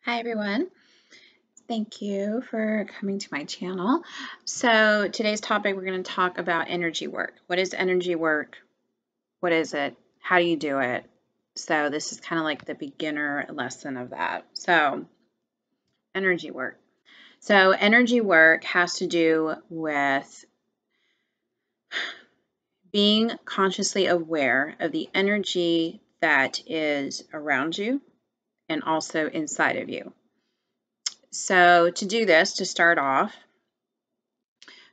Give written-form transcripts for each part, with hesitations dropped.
Hi everyone. Thank you for coming to my channel. So today's topic, we're going to talk about energy work. What is energy work? What is it? How do you do it? So this is kind of like the beginner lesson of that. So energy work. So energy work has to do with being consciously aware of the energy that is around you and also inside of you. So to do this, to start off,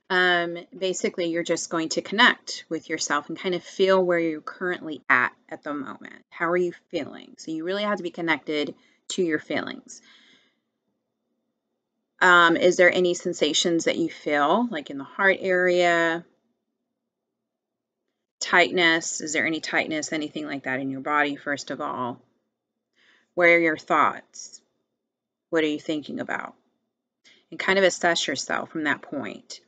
basically you're just going to connect with yourself and kind of feel where you're currently at the moment. How are you feeling? So you really have to be connected to your feelings. Is there any sensations that you feel, like in the heart area? Tightness? Is there any tightness, anything like that in your body, first of all? Where are your thoughts? What are you thinking about? And kind of assess yourself from that point.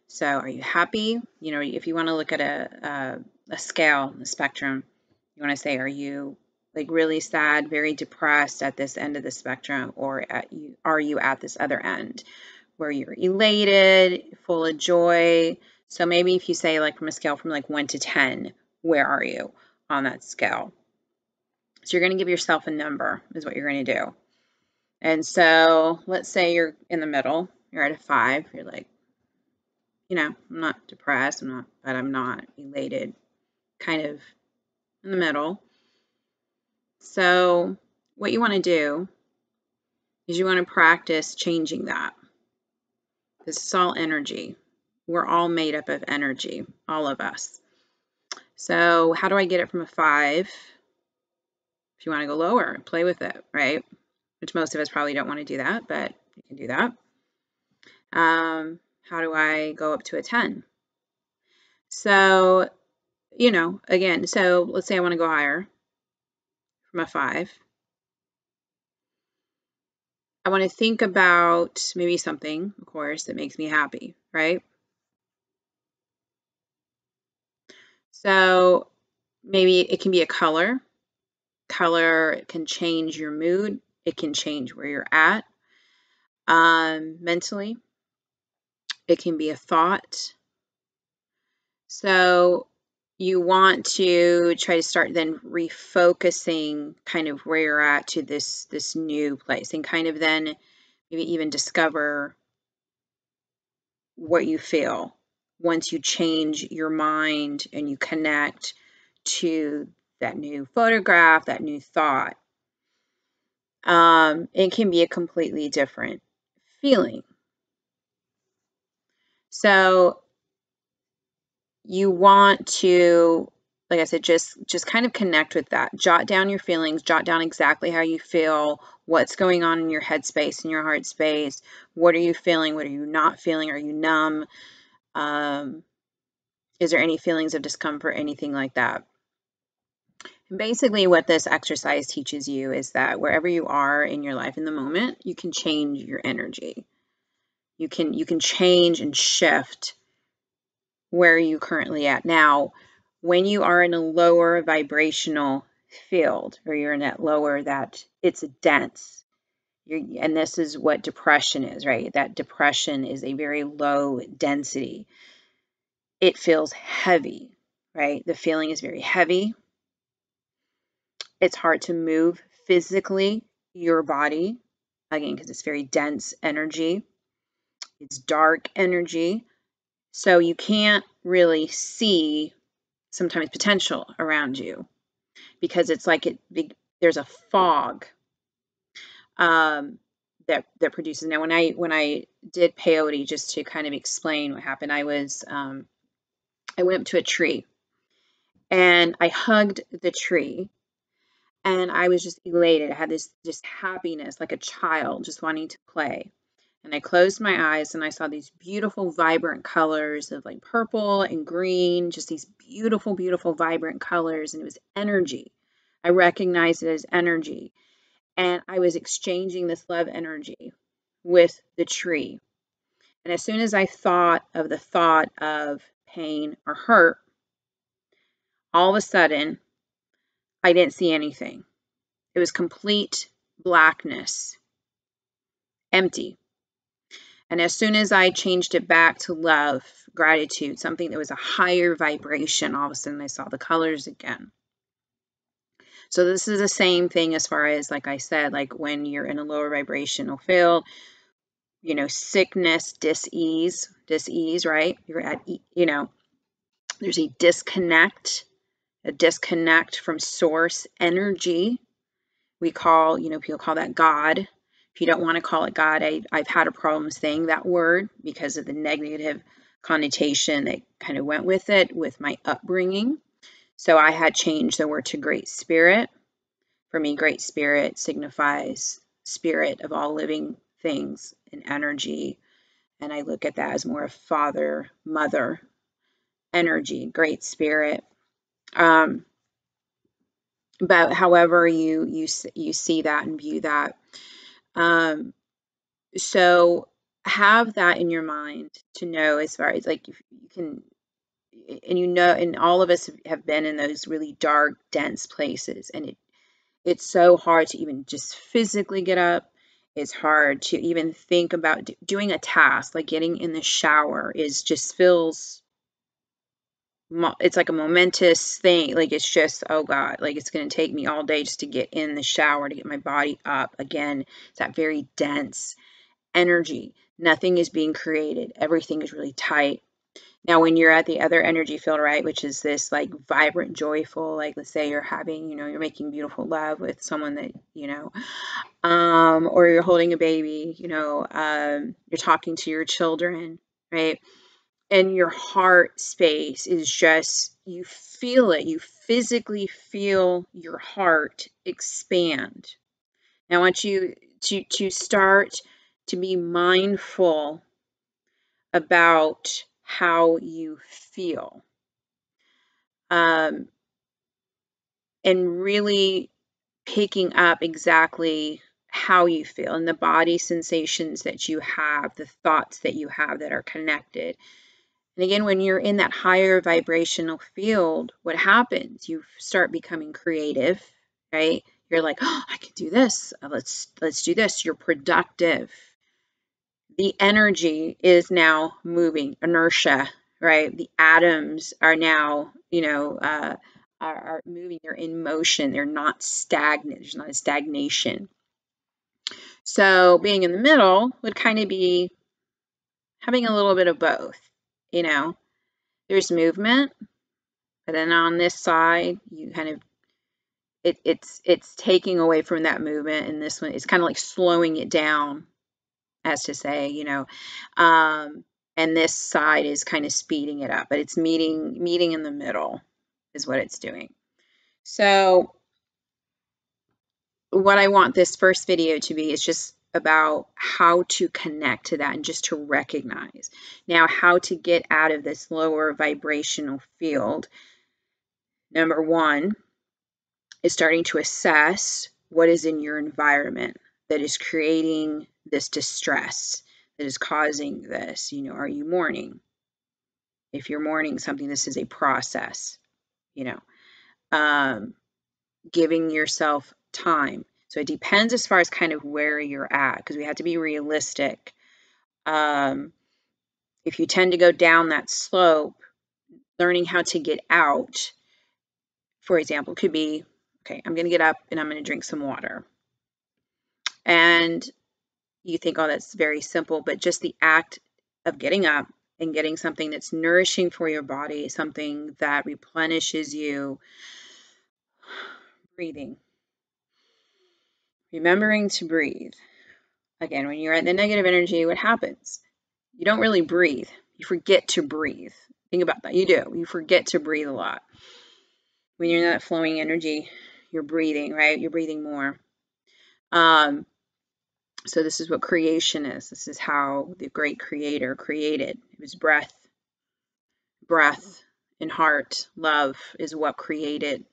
So are you happy? You know, if you want to look at a scale, a spectrum, you want to say, are you like really sad, very depressed at this end of the spectrum, or are you at this other end where you're elated, full of joy? So maybe if you say like from a scale from like 1 to 10, where are you on that scale? So you're going to give yourself a number is what you're going to do. And so let's say you're in the middle, you're at a 5, you're like, you know, I'm not depressed, but I'm not elated, kind of in the middle. So what you want to do is you want to practice changing that. This is all energy. We're all made up of energy, all of us. So how do I get it from a 5? If you want to go lower, play with it, right? Which most of us probably don't want to do that, but you can do that. How do I go up to a 10? So, you know, again, so let's say I want to go higher from a 5. I want to think about maybe something, of course, that makes me happy, right? So maybe it can be a color. Color can change your mood. It can change where you're at mentally. It can be a thought. So you want to try to start then refocusing kind of where you're at to this new place, and kind of then maybe even discover what you feel once you change your mind and you connect to that new photograph, that new thought. It can be a completely different feeling. So you want to, like I said, just kind of connect with that. Jot down your feelings, jot down exactly how you feel, what's going on in your head space, in your heart space. What are you feeling? What are you not feeling? Are you numb? Is there any feelings of discomfort, anything like that? And basically what this exercise teaches you is that wherever you are in your life in the moment, you can change your energy. You can change and shift where you currently at. Now, when you are in a lower vibrational field, or you're in that lower, that it's dense, and this is what depression is, right? That depression is a very low density. It feels heavy, right? The feeling is very heavy. It's hard to move physically your body, again, because it's very dense energy. It's dark energy. So you can't really see sometimes potential around you, because it's like there's a fog that produces. Now, when I did peyote, just to kind of explain what happened, I went up to a tree and I hugged the tree, and I was just elated. I had this just happiness, like a child just wanting to play. And I closed my eyes and I saw these beautiful, vibrant colors of like purple and green, just these beautiful, beautiful, vibrant colors. And it was energy. I recognized it as energy. And I was exchanging this love energy with the tree. And as soon as I thought of the thought of pain or hurt, all of a sudden, I didn't see anything. It was complete blackness. empty. And as soon as I changed it back to love, gratitude, something that was a higher vibration, all of a sudden I saw the colors again. So this is the same thing as far as, like I said, like when you're in a lower vibrational field, you know, sickness, dis-ease, right? You're at, you know, there's a disconnect from source energy. We call, you know, people call that God. If you don't want to call it God, I've had a problem saying that word because of the negative connotation that kind of went with it with my upbringing. So I had changed the word to Great Spirit. For me, Great Spirit signifies spirit of all living things and energy. And I look at that as more of father, mother energy, Great Spirit. But however you see that and view that. So have that in your mind to know, as far as like you can, and you know, and all of us have been in those really dark, dense places, and it's so hard to even just physically get up. It's hard to even think about doing a task, like getting in the shower is just feels, it's like a momentous thing. Like it's just, oh God, like it's going to take me all day just to get in the shower, to get my body up. Again, it's that very dense energy. Nothing is being created. Everything is really tight. Now, when you're at the other energy field, right, which is this like vibrant, joyful, like let's say you're having, you know, you're making beautiful love with someone that, you know, or you're holding a baby, you know, you're talking to your children, right? And your heart space is just, you feel it, you physically feel your heart expand. Now, I want you to start to be mindful about how you feel, and really picking up exactly how you feel and the body sensations that you have, the thoughts that you have that are connected. And again, when you're in that higher vibrational field, what happens? You start becoming creative, right? You're like, oh, I can do this. Let's do this. You're productive. The energy is now moving, inertia, right? The atoms are now, you know, are moving. They're in motion. They're not stagnant. There's not a stagnation. So being in the middle would kind of be having a little bit of both, you know. There's movement, but then on this side, you kind of, it's taking away from that movement, and this one, it's kind of like slowing it down, as to say, you know, and this side is kind of speeding it up, but it's meeting in the middle is what it's doing. So what I want this first video to be is just about how to connect to that and just to recognize. Now, how to get out of this lower vibrational field. Number one is starting to assess what is in your environment that is creating this distress, that is causing this. You know, are you mourning? If you're mourning something, this is a process, you know, giving yourself time. So it depends as far as kind of where you're at, because we have to be realistic. If you tend to go down that slope, learning how to get out, for example, could be, okay, I'm going to get up and I'm going to drink some water. And you think, oh, that's very simple, but just the act of getting up and getting something that's nourishing for your body, something that replenishes you, breathing, remembering to breathe. Again, when you're at the negative energy, what happens? You don't really breathe. You forget to breathe. Think about that. You do. You forget to breathe a lot. When you're in that flowing energy, you're breathing, right? You're breathing more. So this is what creation is. This is how the great creator created. It was breath. Breath and heart, love is what created.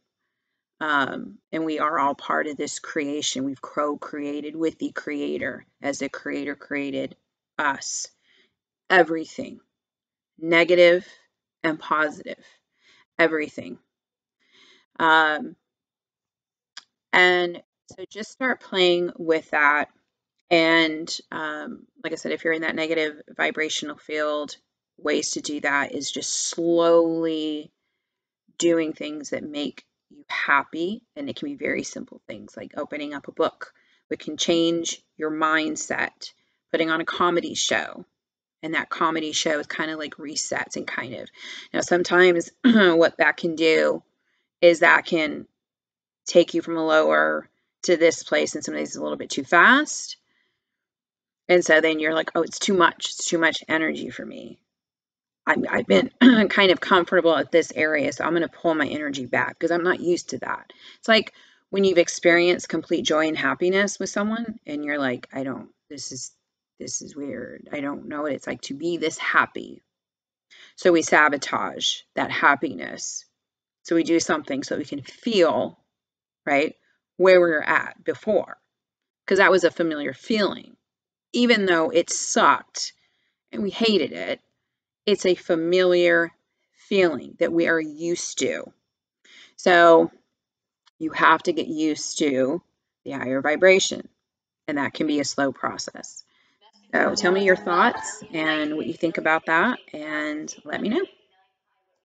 And we are all part of this creation. We've co-created with the creator as the creator created us. Everything, negative and positive, everything. And so just start playing with that And like I said, if you're in that negative vibrational field, ways to do that is just slowly doing things that make you happy. And it can be very simple things like opening up a book. It can change your mindset, putting on a comedy show. And that comedy show is kind of like resets and kind of. Now, sometimes what that can do is that can take you from a lower to this place, and sometimes it's a little bit too fast. And so then you're like, oh, it's too much. It's too much energy for me. I've been kind of comfortable at this area, so I'm going to pull my energy back because I'm not used to that. It's like when you've experienced complete joy and happiness with someone and you're like, this is weird. I don't know what it's like to be this happy. So we sabotage that happiness. So we do something so we can feel, right, where we were at before, because that was a familiar feeling. Even though it sucked and we hated it, it's a familiar feeling that we are used to. So you have to get used to the higher vibration, and that can be a slow process. So tell me your thoughts and what you think about that, and let me know.